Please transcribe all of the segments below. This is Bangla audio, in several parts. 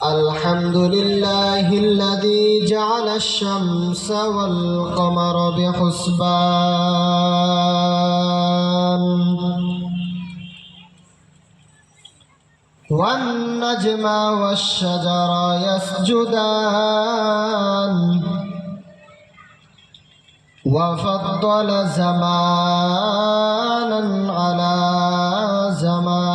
الحمد لله الذي جعل الشمس والقمر بحسبان والنجم والشجر يسجدان وفضل زمانا على زمان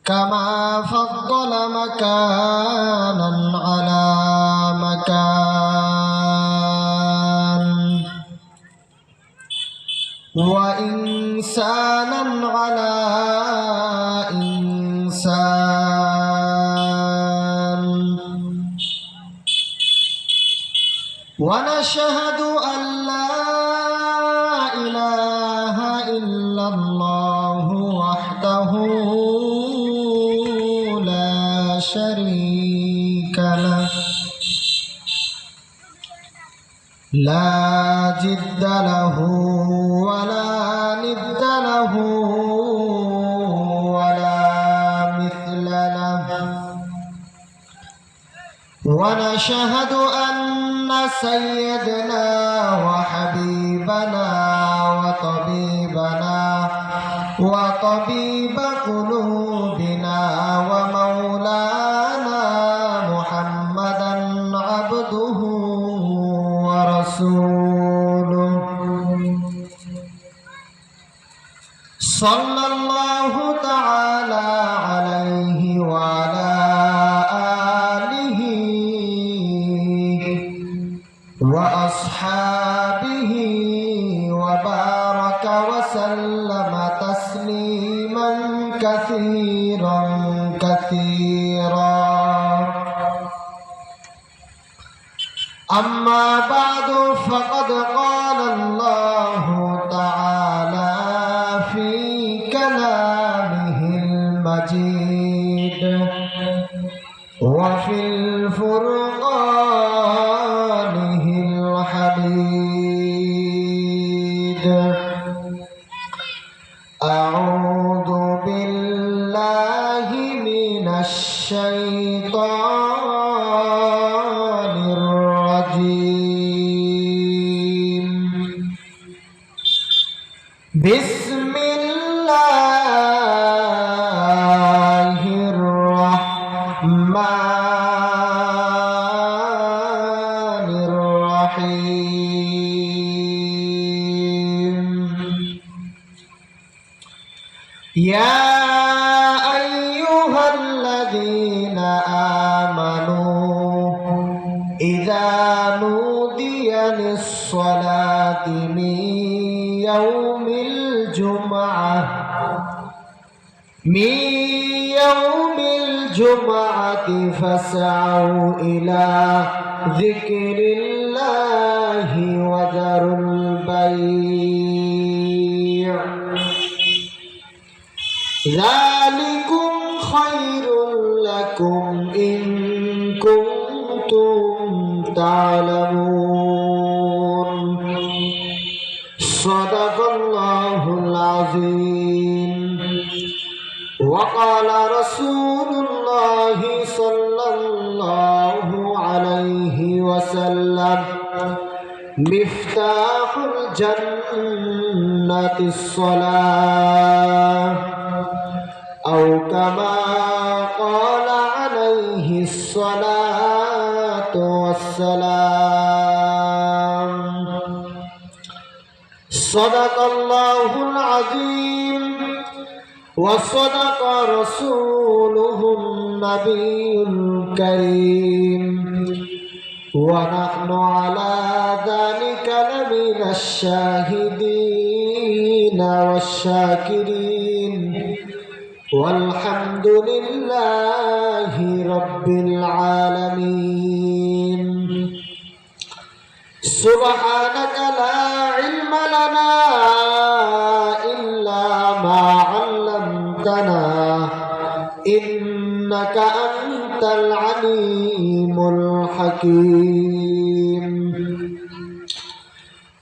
كما فضل مكانا على مكان وإنسانا على إنسان ونشهد أن لا إله إلا الله وحده لا شريك له لا جد له ولا ند له ولا مثل له ونشهد أن سيدنا وحبيبنا وطبيب قلوبنا ومولانا محمدا عبده ورسوله صلى الله تعالى عليه وعلى آله وأصحابه وبارك وسلم تسليما كثيرا كثيرا أما بعد فقد قال الله تعالى في كلامه المجيد وفي الفرقانه الحميد أعوذ بالله من الشيطان الرجيم بسم الله الرحمن الرحيم يا أيها الذين آمنوا إذا نودي للصلاة من يوم الجمعة فاسعوا إلى ذكر الله وذروا البيع ذلكم خير لكم إن كنتم تعلمون صدق الله العظيم وقال رسول الله صلى الله عليه وسلم مفتاح الجنة الصلاة أو كما قال عليه الصلاة والسلام صدق الله العظيم وصدق رسوله النبي الكريم ونحن على ذلك لمن الشاهدين والشاكرين والحمد لله رب العالمين سبحانك لا علم لنا إلا ما علمتنا إنك أنت العليم الحكيم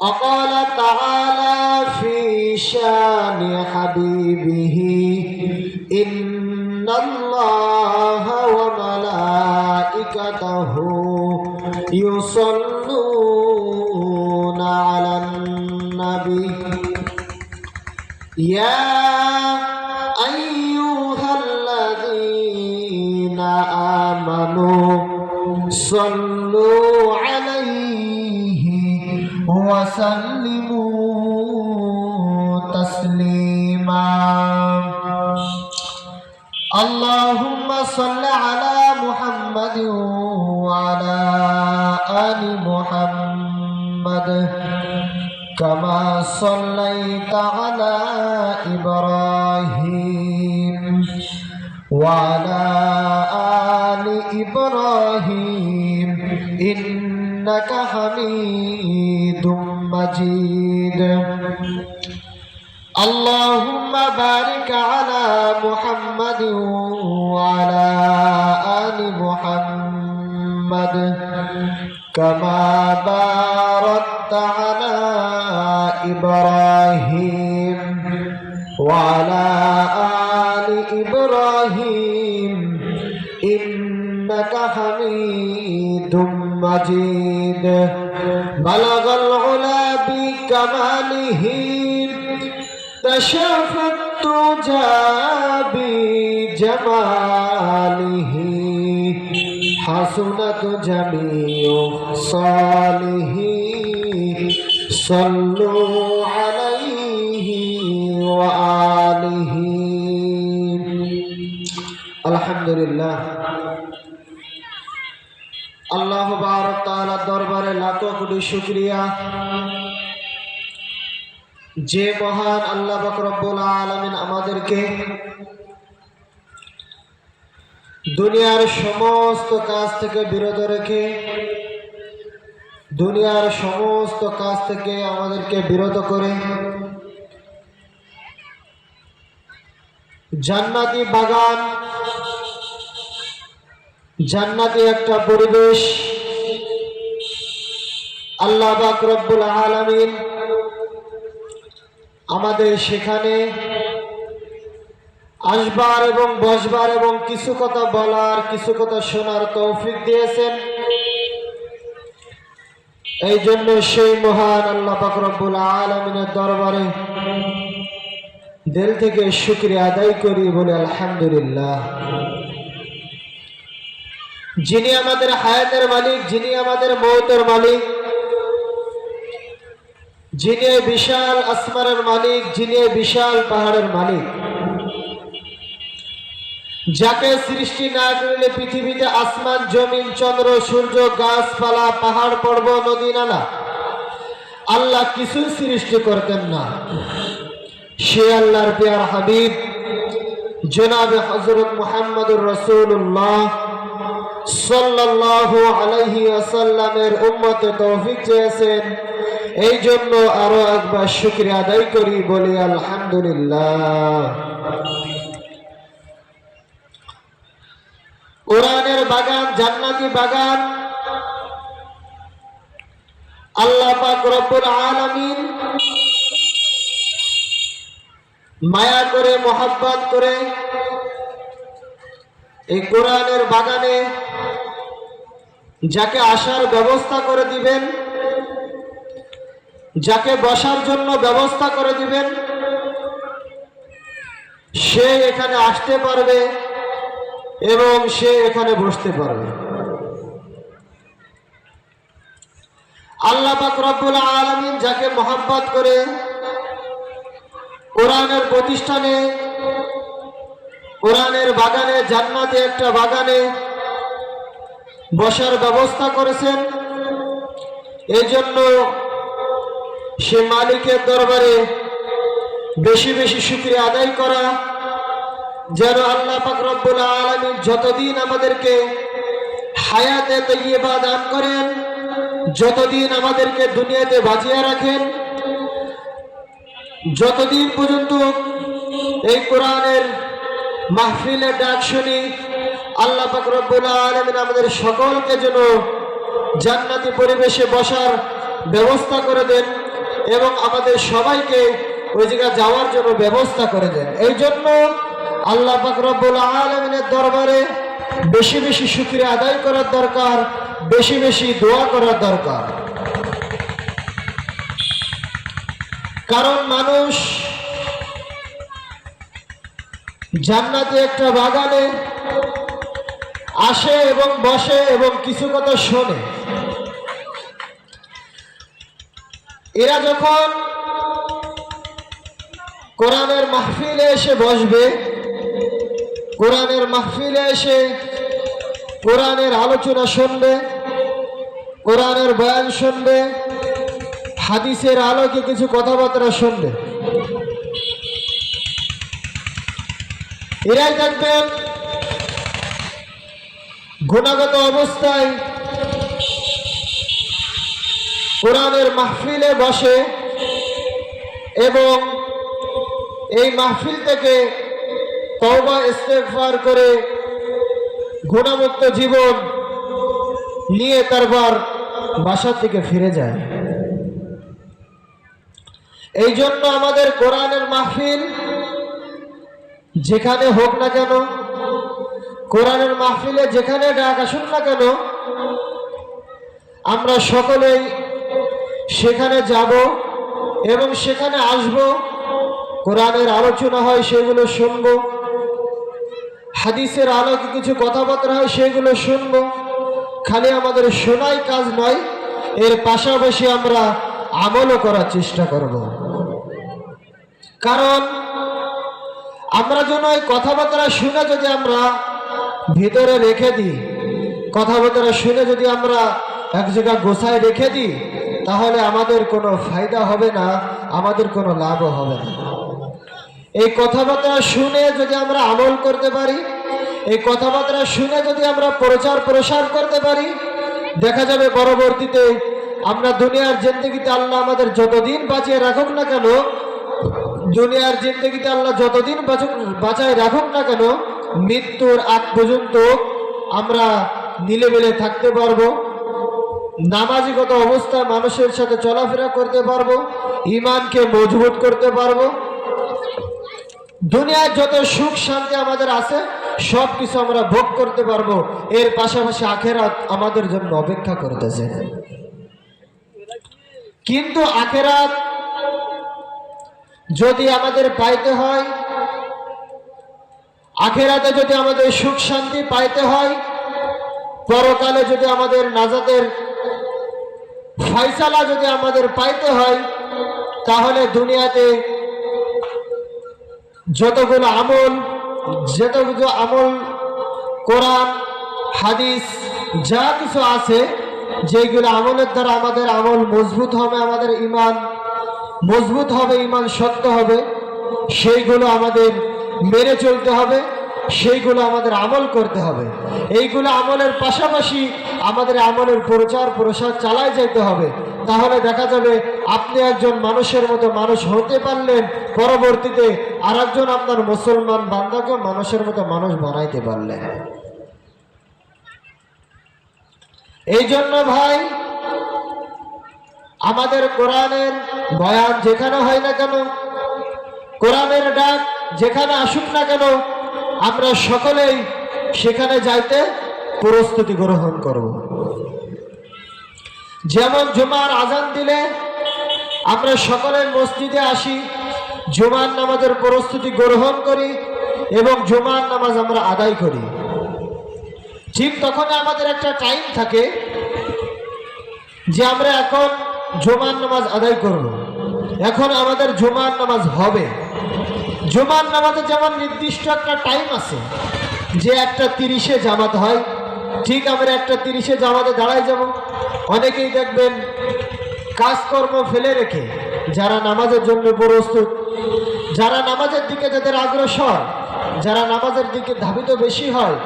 وقال تعالى في شان حبيبه إن الله وملائكته يصلون على النبي يا أيها الذين آمنوا صلوا عليه وسلموا تسليما اللهم صل على محمد وعلى آل محمد كما صليت على إبراهيم وعلى آل إبراهيم إنك حميد مجيد اللهم بارك على محمد وعلى آل محمد كما باركت على إبراهيم وعلى آل إبراهيم إنك حميد مجيد بلغ العلا بكماله كشف الدجى بجماله حسنت جميع صالح صلوا عليه وآله الحمد لله আল্লাহ বারক তাআলার দরবারে লাখো কোটি শুকরিয়া যে মহান আল্লাহ পাক রব্বুল আলামিন আমাদেরকে দুনিয়ার সমস্ত কাজ থেকে বিরত রেখে দুনিয়ার সমস্ত কাজ থেকে আমাদেরকে বিরত করে জান্নাতি বাগান জান্নাতি একটা পরিবেশ আল্লাহ পাক রব্বুল আলামিন আমাদের সেখানে আসবার এবং বসবার এবং কিছু কথা বলার কিছু কথা শোনার তৌফিক দিয়েছেন। এই জন্য সেই মহান আল্লাহ পাক রব্বুল আলামিনের দরবারে দিল থেকে শুকরিয়া আদায় করি, বলে আলহামদুলিল্লাহ। যিনি আমাদের হায়াতের মালিক, যিনি আমাদের মৌতের মালিক, যিনি বিশাল আসমানের মালিক, যিনি বিশাল পাহাড়ের মালিক, যাকে সৃষ্টি না করলে পৃথিবীতে আসমান জমিন চন্দ্র সূর্য গাছপালা পাহাড় পর্বত নদী নালা আল্লাহ কিছু সৃষ্টি করতেন না। সে আল্লাহর প্যার হাবিব জনাবে হযরত মুহাম্মদুর রাসূলুল্লাহ সাল্লাল্লাহু আলাইহি ওয়াসাল্লামের উম্মতে তৌফিক চেয়েছেন। এই জন্য আরো একবার শুকরিয়া আদায় করি, বলি আলহামদুলিল্লাহ। কোরআনের বাগান, জান্নাতি বাগান আল্লাহ পাক রব্বুল আলামিন মায়া করে মোহাব্বত করে এই কোরআনের বাগানে যাকে আসার ব্যবস্থা করে দিবেন, যাকে বসার জন্য ব্যবস্থা করে দিবেন, সে এখানে আসতে পারবে এবং সে এখানে বসতে পারবে। আল্লাহ পাক রব্বুল আলামিন যাকে মোহাব্বত করে কোরআনের প্রতিষ্ঠানে, কোরআনের বাগানে, জান্নাতে একটা বাগানে বসার ব্যবস্থা করেছেন, এই জন্য সে মালিকের দরবারে বেশি বেশি শুকরিয়া আদায় করা, যেন আল্লাহ পাক রব্বুল আলামিন যতদিন আমাদেরকে হায়াতে তাইয়্যিবা দান করেন, যতদিন আমাদেরকে দুনিয়াতে বাঁচিয়ে রাখেন, যতদিন পর্যন্ত এই কোরআনের মাহফিলের ডাক শুনি, আল্লাহ পাক রব্বুল আলামিন আমাদের সকলকে যেন জান্নাতি পরিবেশে বসার ব্যবস্থা করে দেন এবং আমাদের সবাইকে ওই জায়গায় যাওয়ার জন্য ব্যবস্থা করে দেন। এই জন্য আল্লাহ পাক রব্বুল আলামিনের দরবারে বেশি বেশি শুকরিয়া আদায় করার দরকার, বেশি বেশি দোয়া করার দরকার। কারণ মানুষ জান্নাতে একটা বাগানে আসে এবং বসে এবং কিছু কথা শোনে। এরা যখন কোরআনের মাহফিলে এসে বসবে, কোরআনের মাহফিলে এসে কোরআনের আলোচনা শুনবে, কোরআনের বয়ান শুনবে, হাদিসের আলোকে কিছু কথাবার্তা শুনবে, এরাই দেখবেন গুণাগত অবস্থায় কোরআনের মাহফিলে বসে এবং এই মাহফিল থেকে তওবা ইস্তেগফার করে গুণামুক্ত জীবন নিয়ে তারপর বাসার থেকে ফিরে যায়। এই জন্য আমাদের কোরআনের মাহফিল যেখানে হোক না কেন, কোরআনের মাহফিলে যেখানে ডাক আসুন না কেন, আমরা সকলেই সেখানে যাব এবং সেখানে আসব। কোরআনের আলোচনা হয় সেগুলো শুনবো, হাদিসের আলোকে কিছু কথাবার্তা হয় সেগুলো শুনবো। খালি আমাদের শোনাই কাজ নয়, এর পাশাপাশি আমরা আমলও করার চেষ্টা করব। কারণ আমরা যেন এই কথাবার্তা শুনে যদি আমরা ভিতরে রেখে দিই, কথাবার্তা শুনে যদি আমরা এক জায়গায় গোছায় রেখে দিই, তাহলে আমাদের কোনো ফায়দা হবে না, আমাদের কোনো লাভও হবে না। এই কথাবার্তা শুনে যদি আমরা আমল করতে পারি, এই কথাবার্তা শুনে যদি আমরা প্রচার প্রসার করতে পারি, দেখা যাবে পরবর্তীতে আমরা দুনিয়ার জিন্দেগিতে আল্লাহ আমাদের যতদিন বাঁচিয়ে রাখুক না কেন, দুনিয়ার জিন্দেগিতে আল্লাহ যতদিন বাঁচায় রাখুক না কেন, মৃত্যুর আগ পর্যন্ত আমরা নিলেবেলে থাকতে পারবো, নামাজিগত অবস্থায় মানুষের সাথে চলাফেরা করতে পারবো, ঈমানকে মজবুত করতে পারবো। দুনিয়ার যত সুখ শান্তি আমাদের আছে সব কিছু আমরা ভোগ করতে পারবো। এর পাশাপাশি আখেরাত আমাদের জন্য অপেক্ষা করতেছে। কিন্তু আখেরাত যদি আমাদের পাইতে হয়, আখেরাতে যদি আমাদের সুখ শান্তি পাইতে হয়, পরকালে যদি আমাদের নাজাতের ফয়সালা যদি আমাদের পাইতে হয়, তাহলে দুনিয়াতে যতগুলো আমল কোরআন হাদিস যা কিছু আছে, যেগুলো আমলের দ্বারা আমাদের আমল মজবুত হবে, আমাদের ঈমান মজবুত হবে, ঈমান শক্ত হবে, সেইগুলো আমাদের মেনে চলতে হবে, সেইগুলো আমাদের আমল করতে হবে। এইগুলো আমলের পাশাপাশি আমাদের আমলের প্রচার প্রসার চালায় যেতে হবে। তাহলে দেখা যাবে আপনি একজন মানুষের মতো মানুষ হতে পারলেন, পরবর্তীতে আর একজন আপনার মুসলমান বান্দাকে মানুষের মতো মানুষ বানাইতে পারলেন। এই জন্য ভাই, আমাদের কোরআনের বয়ান যেখানে হয় না কেন, কোরআনের ডাক যেখানে আসুক না কেন, আমরা সকলেই সেখানে যাইতে প্রস্তুতি গ্রহণ করব। যেমন জুমার আজান দিলে আমরা সকলে মসজিদে আসি, জুমার নামাজের প্রস্তুতি গ্রহণ করি এবং জুমার নামাজ আমরা আদায় করি। ঠিক তখন আমাদের একটা টাইম থাকে যে আমরা এখন জুমার নামাজ আদায় করব, এখন আমাদের জুমার নামাজ হবে। জুমার নামাজে যেমন নির্দিষ্ট একটা টাইম আছে যে 1:30-এ জামাত হয়, ঠিক আমরা 1:30-এ জামাতে দাঁড়ায় যাব। অনেকেই দেখবেন কাজকর্ম ফেলে রেখে যারা নামাজের জন্য প্রস্তুত, যারা নামাজের দিকে যাদের অগ্রসর, যারা নামাজের দিকে ধাবিত বেশি হয়,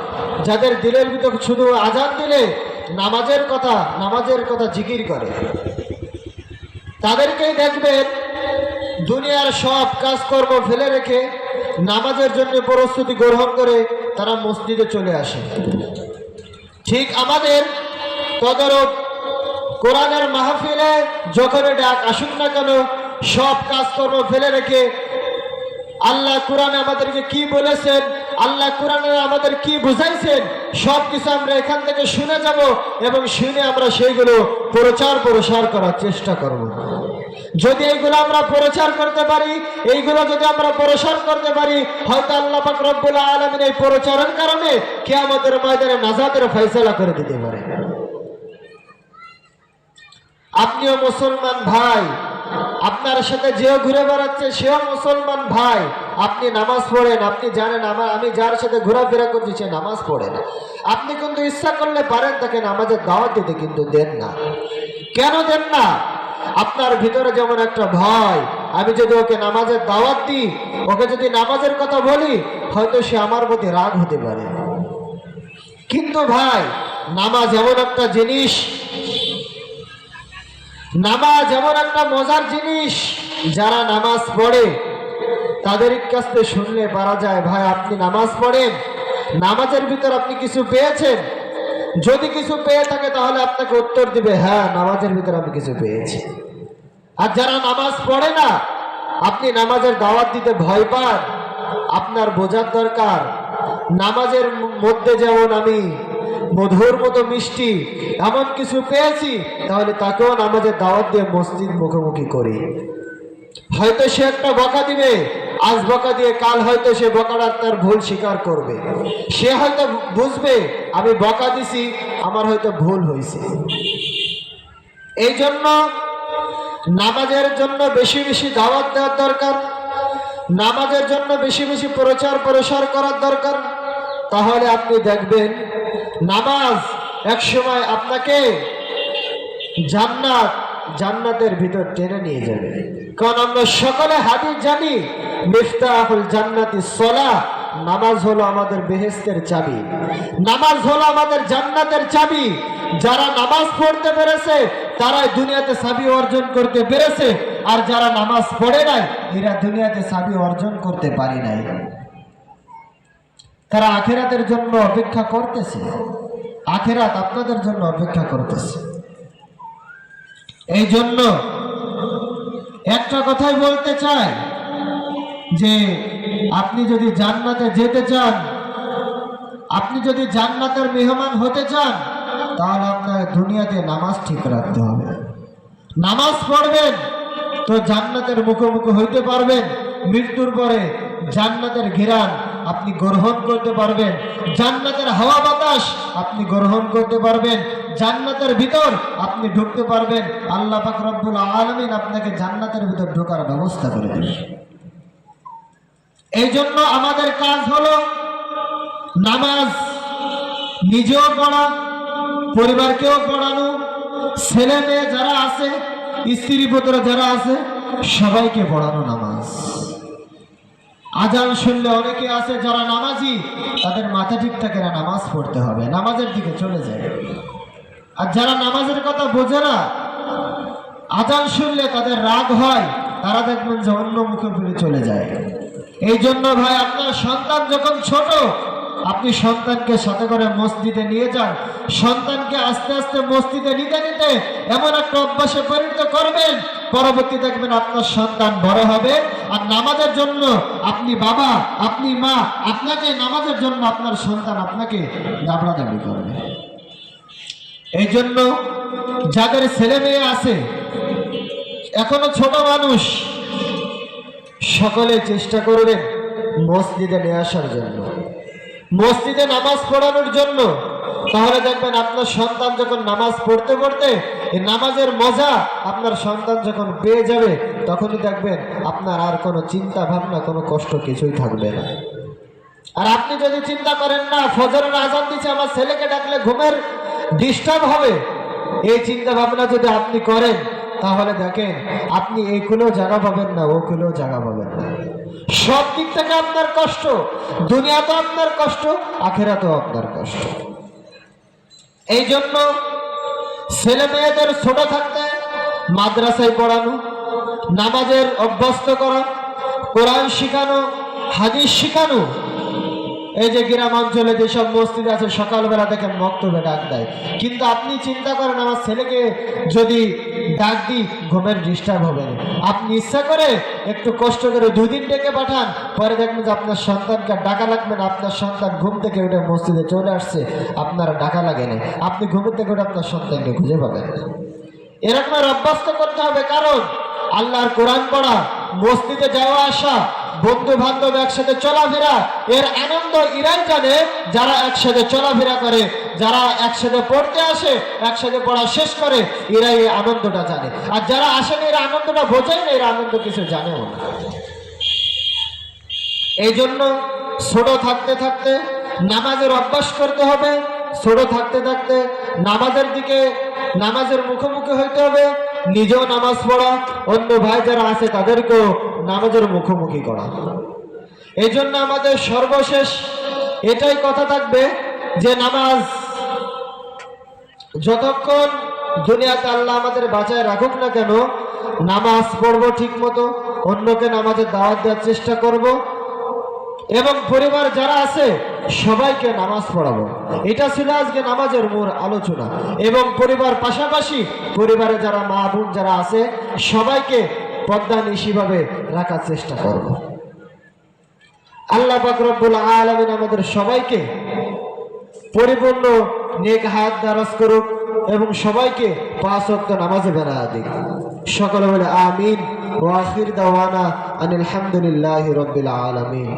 যাদের দিলের ভিতর শুধু আজান দিলে নামাজের কথা জিকির করে, তাদেরকেই দেখবেন দুনিয়ার সব কাজকর্ম ফেলে রেখে নামাজের জন্য প্রস্তুতি গ্রহণ করে তারা মসজিদে চলে আসে। ঠিক আমাদের তদারক কোরআনের মাহফিলে যখন ডাক আসুক না কেন, সব কাজকর্ম ফেলে রেখে আল্লাহ কোরআনে আমাদেরকে কি বলেছেন, আল্লাহ কোরআনে আমাদের কি বুঝাইছেন, সব কিছু আমরা এখান থেকে শুনে যাব এবং শুনে আমরা সেইগুলো প্রসার করার চেষ্টা করব। যদি এইগুলো আমরা প্রচার করতে পারি, এইগুলো যদি আমরা প্রসার করতে পারি, হয়তো আল্লাহ পাক রব্বুল আলামিন এই প্রচারের কারণে কিয়ামতের ময়দানে নাজাতের ফয়সালা করে দিতে পারে। আপনিও মুসলমান ভাই, আপনার সাথে যেও ঘুরে বেড়াচ্ছে সেও মুসলমান ভাই। আপনি নামাজ পড়েন, আপনি জানেন আমি যার সাথে ঘোরাফেরা করছি সে নামাজ পড়ে না। আপনি কিন্তু ইচ্ছা করলে পারেন তাকে নামাজের দাওয়াত দিতে, কিন্তু দেন না। কেন দেন না? আপনার ভিতরে যেমন একটা ভয়, আমি যদি ওকে নামাজের দাওয়াত দিই, ওকে যদি নামাজের কথা বলি, হয়তো সে আমার প্রতি রাগ হতে পারে। কিন্তু ভাই, নামাজ এমন একটা জিনিস, নামাজ এমন একটা মজার জিনিস, যারা নামাজ পড়ে তাদের কাছ থেকে শুনলে পারা যায়, ভাই আপনি নামাজ পড়েন, নামাজের ভিতর আপনি কিছু পেয়েছেন? যদি কিছু পেয়ে থাকে তাহলে আপনাকে উত্তর দিবে, হ্যাঁ নামাজের ভিতর আমি কিছু পেয়েছি। আর যারা নামাজ পড়ে না, আপনি নামাজের দাওয়াত দিতে ভয় পান, আপনার বোঝার দরকার নামাজের মধ্যে যেমন আমি মধুর মতো মিষ্টি এমন কিছু পেয়েছি, তাহলে তাকেও নামাজের দাওয়াত দিয়ে মসজিদ মুখোমুখি করি। হয়তো সে একটা বকা দিবে, আজ বকা দিয়ে কাল হয়তো সে বকাটা তার ভুল স্বীকার করবে। সে হয়তো বুঝবে আমি বকা দিছি, আমার হয়তো ভুল হয়েছে। এই জন্য নামাজের জন্য বেশি বেশি দাওয়াত দেওয়ার দরকার, নামাজের জন্য বেশি বেশি প্রসার করার দরকার। তাহলে আপনি দেখবেন নামাজ একসময় আপনাকে জান্নাতের ভিতর টেনে নিয়ে যাবে। কারণ আমরা সকলে হাদিস জানি, মিফতাহুল জান্নাতি সালাহ, নামাজ হলো আমাদের বেহেশতের চাবি, নামাজ হলো আমাদের জান্নাতের চাবি। যারা নামাজ পড়তে পেরেছে তারাই দুনিয়াতে চাবি অর্জন করতে পেরেছে, আর যারা নামাজ পড়ে নাই এরা দুনিয়াতে চাবি অর্জন করতে পারে নাই। তারা আখিরাতের জন্য অপেক্ষা করতেছে, আখিরাত আপনাদের জন্য অপেক্ষা করতেছে। এই জন্য একটা কথাই বলতে চাই যে আপনি যদি জান্নাতে যেতে চান, আপনি যদি জান্নাতের মেহমান হতে চান, তাহলে আপনার দুনিয়াতে নামাজ ঠিক রাখতে হবে। নামাজ পড়বেন তো জান্নাতের মুখোমুখি হইতে পারবেন। মৃত্যুর পরে জান্নাতের ঘিরান আপনি গ্রহণ করতে পারবেন, জান্নাতের হাওয়া বাতাস আপনি গ্রহণ করতে পারবেন, জান্নাতের ভিতর আপনি ঢুকতে পারবেন। আল্লাহ পাক রব্বুল আলামিন আপনাকে জান্নাতের ভিতর ঢোকার ব্যবস্থা করে দেবেন। এই জন্য আমাদের কাজ হলো নামাজ নিজেও পড়া, পরিবারকেও পড়ানো, ছেলে মেয়ে যারা আছে, স্ত্রী পুত্র যারা আছে, সবাইকে পড়ানো নামাজ। আজান শুনলে অনেকে আছে যারা নামাজি, তাদের মাথা ঠিক থাকে না, নামাজ পড়তে হবে, নামাজের দিকে চলে যায়। আর যারা নামাজের কথা বোঝে না, আজান শুনলে তাদের রাগ হয়, তারা দেখবেন যে অন্য মুখে ফিরে চলে যায়। এই জন্য ভাই, আপনার সন্তান যখন ছোট, আপনি সন্তানকে সাথে করে মসজিদে নিয়ে যান। সন্তানকে আস্তে আস্তে মসজিদে নিতে নিতে এমন একটা অভ্যাসে পরিণত করবেন, পরবর্তী দেখবেন আপনার সন্তান বড় হবে আর নামাজের জন্য আপনি বাবা, আপনি মা, আপনাকে নামাজের জন্য আপনার সন্তান আপনাকে দাবড়াদাবি করবে। এই জন্য যাদের ছেলে মেয়ে আছে, এখনো ছোট মানুষ, সকলে চেষ্টা করবেন মসজিদে নিয়ে আসার জন্য, মসজিদে নামাজ পড়ানোর জন্য। তাহলে দেখবেন আপনার সন্তান যখন নামাজ পড়তে পড়তে এই নামাজের মজা আপনার সন্তান যখন পেয়ে যাবে, তখনই দেখবেন আপনার আর কোনো চিন্তা ভাবনা, কোনো কষ্ট কিছুই থাকবে না। আর আপনি যদি চিন্তা করেন না, ফজরের আজান দিচ্ছে, আমার ছেলেকে ডাকলে ঘুমের ডিস্টার্ব হবে, এই চিন্তা ভাবনা যদি আপনি করেন, তাহলে দেখেন আপনি এইগুলোও জায়গা পাবেন না, ওগুলোও জায়গা পাবেন না। সব দিক থেকে আপনার কষ্ট, দুনিয়াতেও আপনার কষ্ট, আখিরাতেও আপনার কষ্ট। এই জন্য ছেলে মেয়েদের ছোট থাকতে মাদ্রাসায় পড়ানো, নামাজের অভ্যস্ত করা, কোরআন শিখানো, হাদিস শিখানো, এই যে গ্রাম অঞ্চলে যেসব মসজিদ আছে সকালবেলা থেকে মক্তবে ডাক দেয়, কিন্তু আপনি চিন্তা করেন আমার ছেলেকে যদি ডাক দিই ঘুমের ডিস্টার্ব হবে না, আপনি ইচ্ছা করে একটু কষ্ট করে 2 দিন ডেকে পাঠান, পরে দেখবেন যে আপনার সন্তানকে ডাকা লাগবে না, আপনার সন্তান ঘুম থেকে উঠে মসজিদে চলে আসছে, আপনার ডাকা লাগে না, আপনি ঘুমের থেকে উঠে আপনার সন্তানকে খুঁজে পাবেন। এরকম অভ্যস্ত করতে হবে, কারণ আল্লাহর কোরআন পড়া, মসজিদে যাওয়া আসা, বন্ধু বান্ধব একসাথে চলাফেরা, এর আনন্দ ইরাই জানে যারা একসাথে চলাফেরা করে, যারা একসাথে পড়তে আসে, একসাথে পড়া শেষ করে, এরাই এই আনন্দটা জানে। আর যারা আসেন এর আনন্দটা বোঝেই না, এর আনন্দ কিছু জানেও না। এই জন্য ছোট থাকতে থাকতে নামাজের অভ্যাস করতে হবে, ছোট থাকতে থাকতে নামাজের দিকে, নামাজের মুখোমুখি হইতে হবে, নিজেও নামাজ পড়া, অন্য ভাই যারা আছে তাদেরকেও নামাজের মুখোমুখি করা। এই জন্য আমাদের সর্বশেষ এটাই কথা থাকবে যে নামাজ যতক্ষণ দুনিয়াতে আল্লাহ আমাদের বাঁচায় রাখুক না কেন, নামাজ পড়বো ঠিক মতো, অন্যকে নামাজের দাওয়াত দেওয়ার চেষ্টা করব, এবং পরিবার যারা আছে সবাইকে নামাজ পড়াবো। এটা ছিল আজকে নামাজের মূল আলোচনা। এবং পরিবার পাশাপাশি পরিবারে যারা মা বোন যারা আছে সবাইকে পর্দানিশীভাবে রাখার চেষ্টা করব। আল্লাহ পাক রব্বুল আলামিন আমাদের সবাইকে পরিপূর্ণ নেক হায়াত দারাজ করুক এবং সবাইকে 5 ওয়াক্ত নামাজে বানায় দিক। সকলে বলে আমিন। ওয়া আখির দাওয়ানা আনিল হামদুলিল্লাহি রাব্বিল আলামিন।